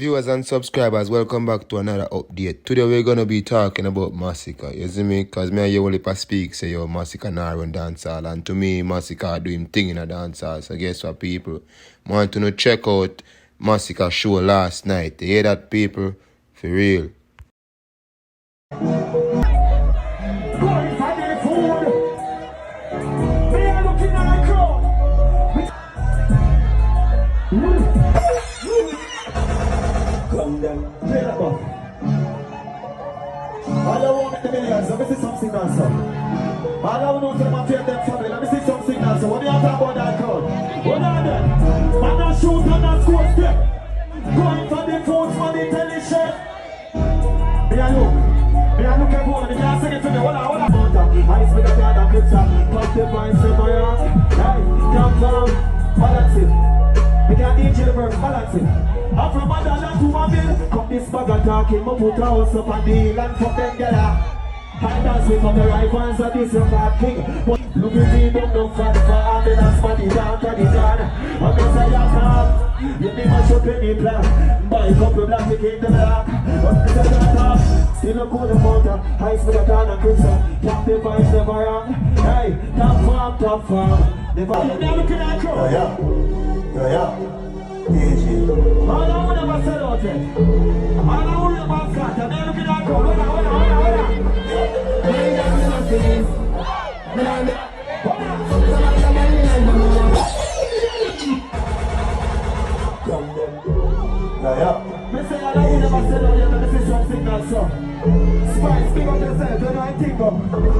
Viewers and subscribers, welcome back to another update. Today we're gonna be talking about Masicka. You see me? Cause me and you only speak say yo Masicka now run dancehall, and to me Masicka do him thing in a dancehall. So guess what, people? Want to know check out Masicka show last night. You hear that, people? For real. All I want in the millions, let me see some signals, sir. All I want to them them family, let me see some signals, sir. What do you talk about that crowd? What are they? Man, not shoot and not score step. Going for the food for the telly shirt. Me a look everyone, they can't sing it to me. What I I speak a card and picture. Pop the vines in my heart. Hey, come down, balance it. We can't eat the verse, balance it. I'm from Madonna to a mill. Come this bag of talking, my put a house up and deal and fuck them together. I dance with the right ones and this is bad king. Look at me, don't know fat for ambulance, body down to the gun. I'm gonna say I come. You need my shop in the plan. Buy a couple black to keep the black. Still a cool motor, ice with a can and crimson. Top the vibes never wrong. Hey, top farm. Never can I crow. Yeah. All I want to say about it. All I want about that. I'm looking at you. Hold on. Me say all I want to say about it. This is something that's so. Spice, pick up yourself. Don't know anything go.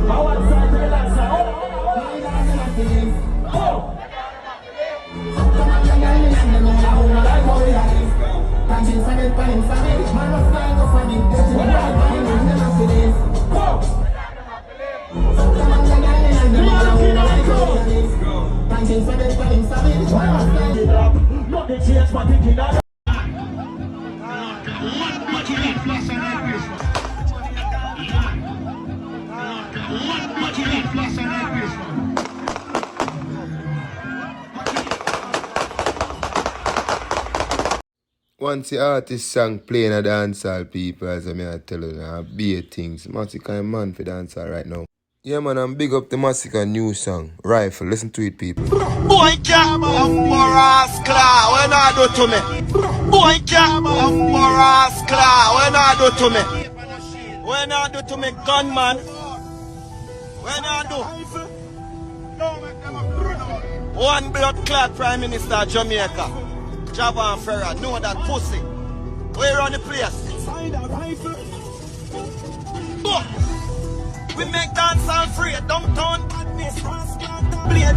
I want side to the last side. Oh. Once the artist song playing a dancehall, people, as I tell you, be things. Masicka man for dancehall right now. Yeah, man, I'm big up the Masicka new song, Rifle. Listen to it, people. Boy, can't rascal, when I do to me. Boy, can't rascal, when I do to me. When I do to me, gunman. When I do. One blood clot Prime Minister of Jamaica. Java and Ferrer, know that pussy. Where on the place? We make dance and free, downtown. Play a